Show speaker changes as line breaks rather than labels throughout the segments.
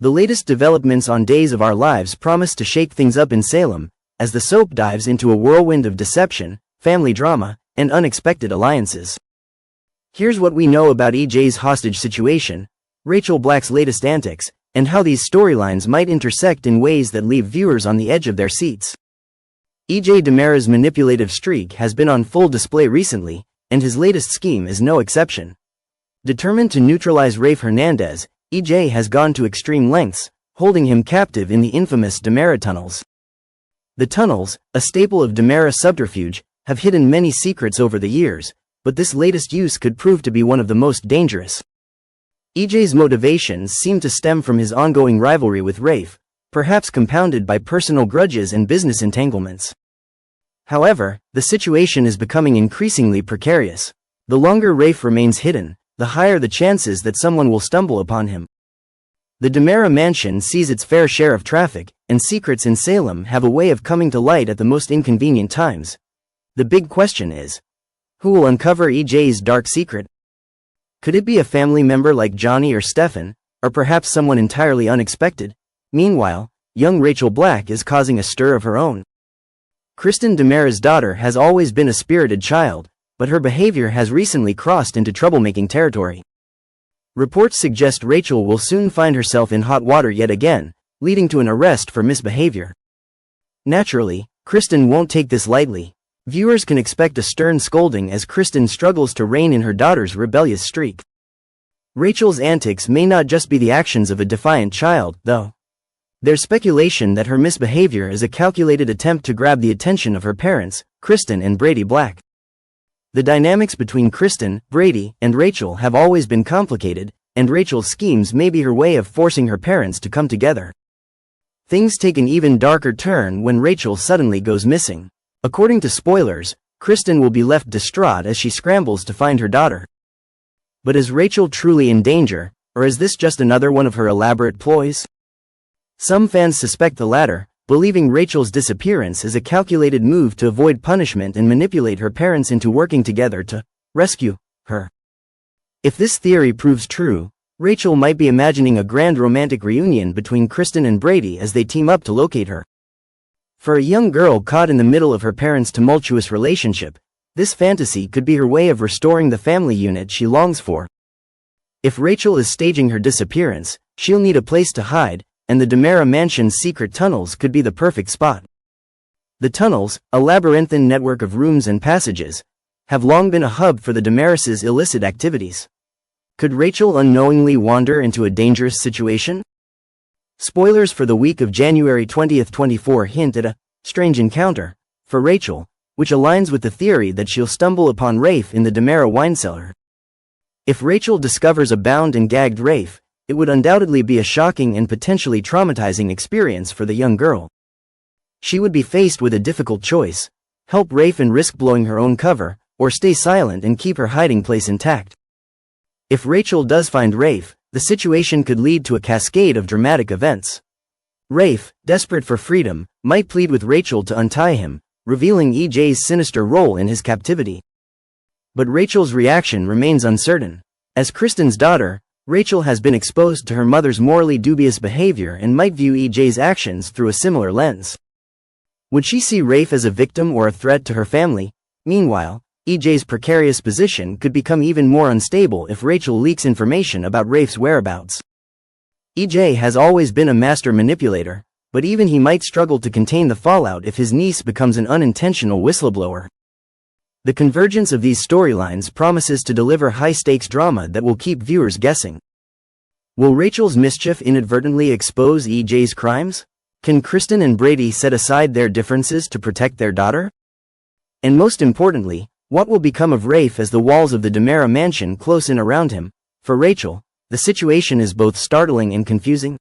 The latest developments on Days of Our Lives promise to shake things up in Salem, as the soap dives into a whirlwind of deception, family drama, and unexpected alliances. Here's what we know about EJ's hostage situation, Rachel Black's latest antics, and how these storylines might intersect in ways that leave viewers on the edge of their seats. EJ DiMera's manipulative streak has been on full display recently, and his latest scheme is no exception. Determined to neutralize Rafe Hernandez, EJ has gone to extreme lengths, holding him captive in the infamous DiMera tunnels. The tunnels, a staple of DiMera subterfuge, have hidden many secrets over the years, but this latest use could prove to be one of the most dangerous. EJ's motivations seem to stem from his ongoing rivalry with Rafe, perhaps compounded by personal grudges and business entanglements. However, the situation is becoming increasingly precarious. The longer Rafe remains hidden, the higher the chances that someone will stumble upon him. The DiMera mansion sees its fair share of traffic, and secrets in Salem have a way of coming to light at the most inconvenient times. The big question is, who will uncover EJ's dark secret? Could it be a family member like Johnny or Stefan, or perhaps someone entirely unexpected? Meanwhile, young Rachel Black is causing a stir of her own. Kristen DiMera's daughter has always been a spirited child, but her behavior has recently crossed into troublemaking territory. Reports suggest Rachel will soon find herself in hot water yet again, leading to an arrest for misbehavior. Naturally, Kristen won't take this lightly. Viewers can expect a stern scolding as Kristen struggles to rein in her daughter's rebellious streak. Rachel's antics may not just be the actions of a defiant child, though. There's speculation that her misbehavior is a calculated attempt to grab the attention of her parents, Kristen and Brady Black. The dynamics between Kristen, Brady, and Rachel have always been complicated, and Rachel's schemes may be her way of forcing her parents to come together. Things take an even darker turn when Rachel suddenly goes missing. According to Spoilers, Kristen will be left distraught as she scrambles to find her daughter. But is Rachel truly in danger, or is this just another one of her elaborate ploys? Some fans suspect the latter, believing Rachel's disappearance is a calculated move to avoid punishment and manipulate her parents into working together to rescue her. If this theory proves true, Rachel might be imagining a grand romantic reunion between Kristen and Brady as they team up to locate her. For a young girl caught in the middle of her parents' tumultuous relationship, this fantasy could be her way of restoring the family unit she longs for. If Rachel is staging her disappearance, she'll need a place to hide, and the DiMera mansion's secret tunnels could be the perfect spot. The tunnels, a labyrinthine network of rooms and passages, have long been a hub for the DiMeras' illicit activities. Could Rachel unknowingly wander into a dangerous situation? Spoilers for the week of January 20, 24 hint at a strange encounter for Rachel, which aligns with the theory that she'll stumble upon Rafe in the DiMera wine cellar. If Rachel discovers a bound and gagged Rafe, it would undoubtedly be a shocking and potentially traumatizing experience for the young girl. She would be faced with a difficult choice: help Rafe and risk blowing her own cover, or stay silent and keep her hiding place intact. If Rachel does find Rafe, the situation could lead to a cascade of dramatic events. Rafe, desperate for freedom, might plead with Rachel to untie him, revealing EJ's sinister role in his captivity. But Rachel's reaction remains uncertain. As Kristen's daughter, Rachel has been exposed to her mother's morally dubious behavior and might view EJ's actions through a similar lens. Would she see Rafe as a victim or a threat to her family? Meanwhile, EJ's precarious position could become even more unstable if Rachel leaks information about Rafe's whereabouts. EJ has always been a master manipulator, but even he might struggle to contain the fallout if his niece becomes an unintentional whistleblower. The convergence of these storylines promises to deliver high-stakes drama that will keep viewers guessing. Will Rachel's mischief inadvertently expose EJ's crimes? Can Kristen and Brady set aside their differences to protect their daughter? And most importantly, what will become of Rafe as the walls of the DiMera mansion close in around him? For Rachel, the situation is both startling and confusing.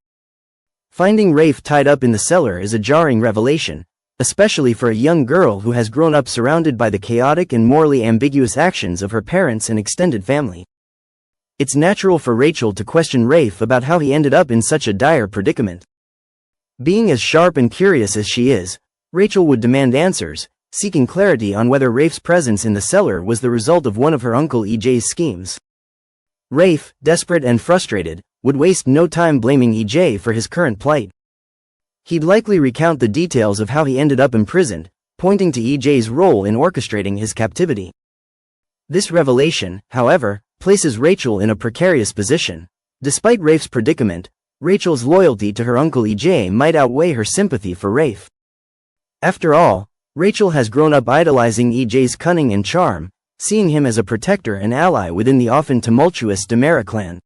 Finding Rafe tied up in the cellar is a jarring revelation, especially for a young girl who has grown up surrounded by the chaotic and morally ambiguous actions of her parents and extended family. It's natural for Rachel to question Rafe about how he ended up in such a dire predicament. Being as sharp and curious as she is, Rachel would demand answers, seeking clarity on whether Rafe's presence in the cellar was the result of one of her uncle EJ's schemes. Rafe, desperate and frustrated, would waste no time blaming EJ for his current plight. He'd likely recount the details of how he ended up imprisoned, pointing to EJ's role in orchestrating his captivity. This revelation, however, places Rachel in a precarious position. Despite Rafe's predicament, Rachel's loyalty to her uncle EJ might outweigh her sympathy for Rafe. After all, Rachel has grown up idolizing EJ's cunning and charm, seeing him as a protector and ally within the often tumultuous Demera clan.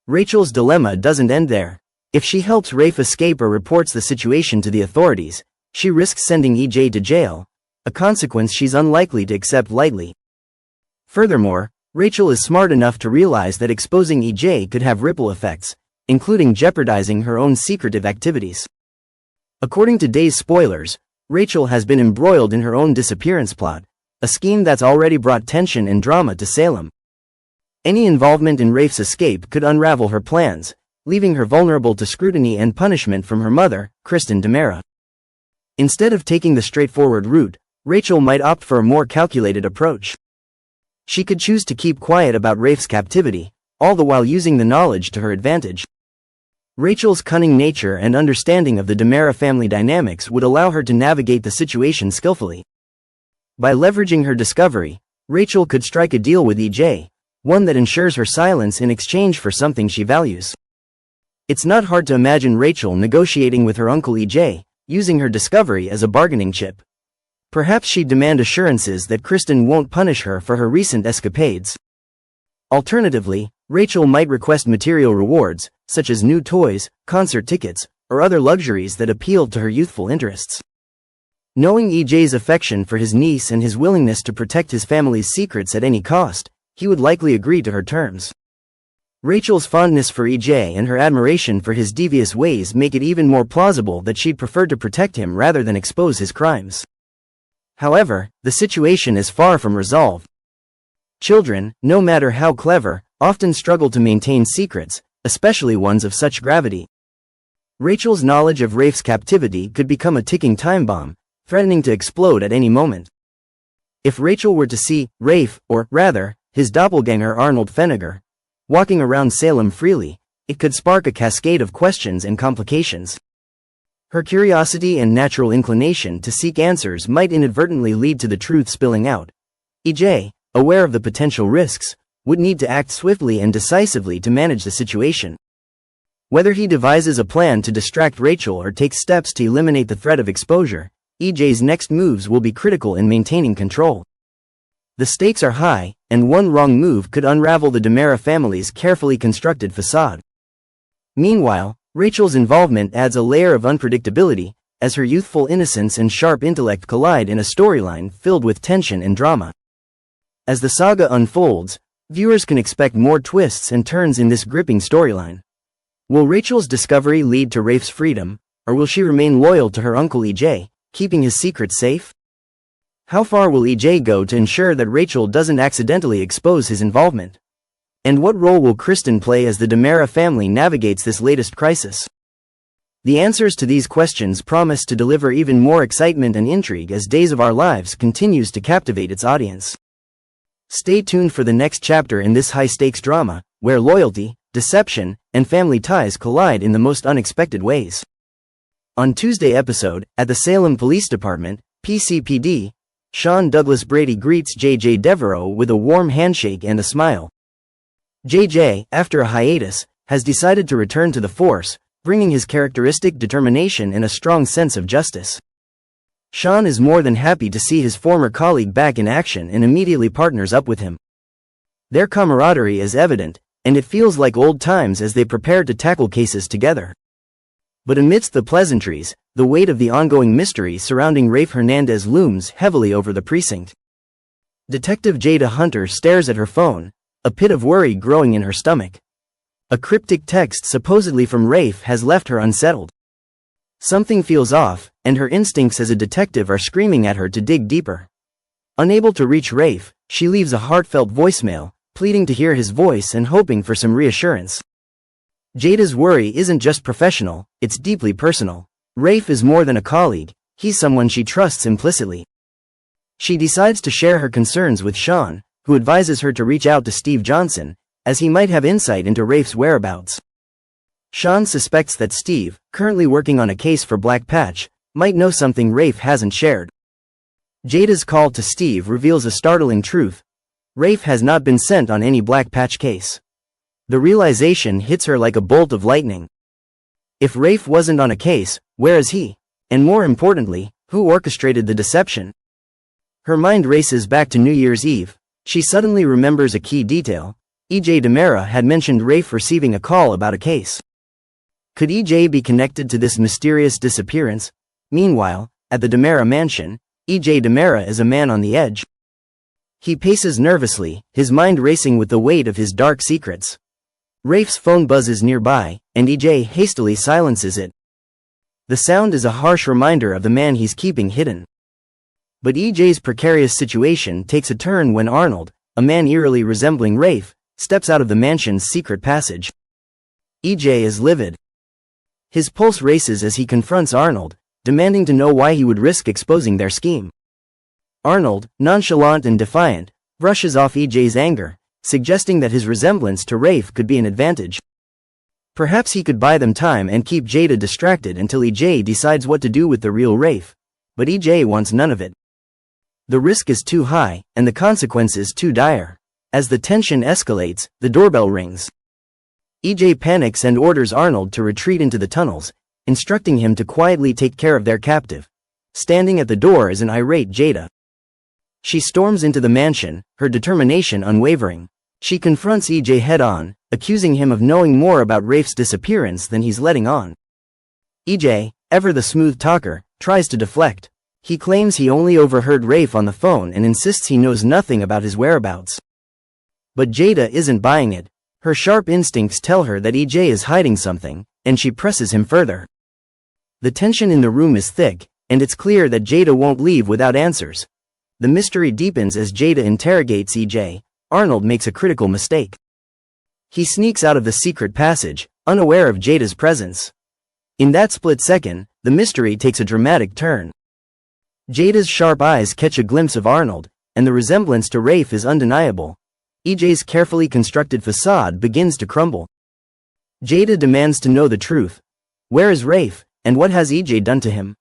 Rachel's dilemma doesn't end there. If she helps Rafe escape or reports the situation to the authorities, she risks sending EJ to jail, a consequence she's unlikely to accept lightly. Furthermore, Rachel is smart enough to realize that exposing EJ could have ripple effects, including jeopardizing her own secretive activities. According to Day's Spoilers, Rachel has been embroiled in her own disappearance plot, a scheme that's already brought tension and drama to Salem. Any involvement in Rafe's escape could unravel her plans, leaving her vulnerable to scrutiny and punishment from her mother, Kristen Demera. Instead of taking the straightforward route, Rachel might opt for a more calculated approach. She could choose to keep quiet about Rafe's captivity, all the while using the knowledge to her advantage. Rachel's cunning nature and understanding of the Demera family dynamics would allow her to navigate the situation skillfully. By leveraging her discovery, Rachel could strike a deal with EJ, one that ensures her silence in exchange for something she values. It's not hard to imagine Rachel negotiating with her uncle EJ, using her discovery as a bargaining chip. Perhaps she'd demand assurances that Kristen won't punish her for her recent escapades. Alternatively, Rachel might request material rewards, such as new toys, concert tickets, or other luxuries that appealed to her youthful interests. Knowing EJ's affection for his niece and his willingness to protect his family's secrets at any cost, he would likely agree to her terms. Rachel's fondness for EJ and her admiration for his devious ways make it even more plausible that she'd prefer to protect him rather than expose his crimes. However, the situation is far from resolved. Children, no matter how clever, often struggle to maintain secrets, especially ones of such gravity. Rachel's knowledge of Rafe's captivity could become a ticking time bomb, threatening to explode at any moment. If Rachel were to see Rafe, or rather, his doppelganger Arnold Feniger, walking around Salem freely, it could spark a cascade of questions and complications. Her curiosity and natural inclination to seek answers might inadvertently lead to the truth spilling out. EJ, aware of the potential risks, would need to act swiftly and decisively to manage the situation. Whether he devises a plan to distract Rachel or takes steps to eliminate the threat of exposure, EJ's next moves will be critical in maintaining control. The stakes are high, and one wrong move could unravel the Demera family's carefully constructed facade. Meanwhile, Rachel's involvement adds a layer of unpredictability, as her youthful innocence and sharp intellect collide in a storyline filled with tension and drama. As the saga unfolds, viewers can expect more twists and turns in this gripping storyline. Will Rachel's discovery lead to Rafe's freedom, or will she remain loyal to her uncle EJ, keeping his secret safe? How far will EJ go to ensure that Rachel doesn't accidentally expose his involvement? And what role will Kristen play as the Demera family navigates this latest crisis? The answers to these questions promise to deliver even more excitement and intrigue as Days of Our Lives continues to captivate its audience. Stay tuned for the next chapter in this high-stakes drama, where loyalty, deception, and family ties collide in the most unexpected ways. On Tuesday episode, at the Salem Police Department, PCPD, Sean Douglas Brady greets JJ Devereaux with a warm handshake and a smile. JJ, after a hiatus, has decided to return to the force, bringing his characteristic determination and a strong sense of justice. Sean is more than happy to see his former colleague back in action and immediately partners up with him. Their camaraderie is evident, and it feels like old times as they prepare to tackle cases together. But amidst the pleasantries, the weight of the ongoing mystery surrounding Rafe Hernandez looms heavily over the precinct. Detective Jada Hunter stares at her phone, a pit of worry growing in her stomach. A cryptic text supposedly from Rafe has left her unsettled. Something feels off, and her instincts as a detective are screaming at her to dig deeper. Unable to reach Rafe, she leaves a heartfelt voicemail, pleading to hear his voice and hoping for some reassurance. Jada's worry isn't just professional, it's deeply personal. Rafe is more than a colleague, he's someone she trusts implicitly. She decides to share her concerns with Sean, who advises her to reach out to Steve Johnson, as he might have insight into Rafe's whereabouts. Sean suspects that Steve, currently working on a case for Black Patch, might know something Rafe hasn't shared. Jada's call to Steve reveals a startling truth. Rafe has not been sent on any Black Patch case. The realization hits her like a bolt of lightning. If Rafe wasn't on a case, where is he? And more importantly, who orchestrated the deception? Her mind races back to New Year's Eve. She suddenly remembers a key detail. EJ DiMera had mentioned Rafe receiving a call about a case. Could EJ be connected to this mysterious disappearance? Meanwhile, at the DiMera mansion, EJ DiMera is a man on the edge. He paces nervously, his mind racing with the weight of his dark secrets. Rafe's phone buzzes nearby, and EJ hastily silences it. The sound is a harsh reminder of the man he's keeping hidden. But EJ's precarious situation takes a turn when Arnold, a man eerily resembling Rafe, steps out of the mansion's secret passage. EJ is livid. His pulse races as he confronts Arnold, demanding to know why he would risk exposing their scheme. Arnold, nonchalant and defiant, brushes off EJ's anger, suggesting that his resemblance to Rafe could be an advantage. Perhaps he could buy them time and keep Jada distracted until EJ decides what to do with the real Rafe. But EJ wants none of it. The risk is too high, and the consequences too dire. As the tension escalates, the doorbell rings. EJ panics and orders Arnold to retreat into the tunnels, instructing him to quietly take care of their captive. Standing at the door is an irate Jada. She storms into the mansion, her determination unwavering. She confronts EJ head-on, accusing him of knowing more about Rafe's disappearance than he's letting on. EJ, ever the smooth talker, tries to deflect. He claims he only overheard Rafe on the phone and insists he knows nothing about his whereabouts. But Jada isn't buying it. Her sharp instincts tell her that EJ is hiding something, and she presses him further. The tension in the room is thick, and it's clear that Jada won't leave without answers. The mystery deepens as Jada interrogates EJ. Arnold makes a critical mistake. He sneaks out of the secret passage, unaware of Jada's presence. In that split second, the mystery takes a dramatic turn. Jada's sharp eyes catch a glimpse of Arnold, and the resemblance to Rafe is undeniable. EJ's carefully constructed facade begins to crumble. Jada demands to know the truth. Where is Rafe, and what has EJ done to him?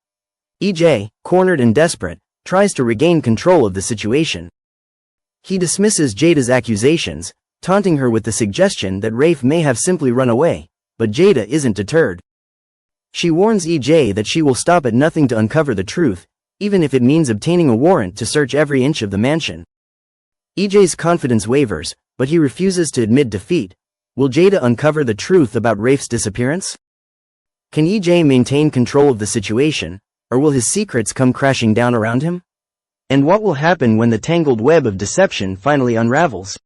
EJ, cornered and desperate, tries to regain control of the situation. He dismisses Jada's accusations, taunting her with the suggestion that Rafe may have simply run away, but Jada isn't deterred. She warns EJ that she will stop at nothing to uncover the truth, even if it means obtaining a warrant to search every inch of the mansion. EJ's confidence wavers, but he refuses to admit defeat. Will Jada uncover the truth about Rafe's disappearance? Can EJ maintain control of the situation, or will his secrets come crashing down around him? And what will happen when the tangled web of deception finally unravels?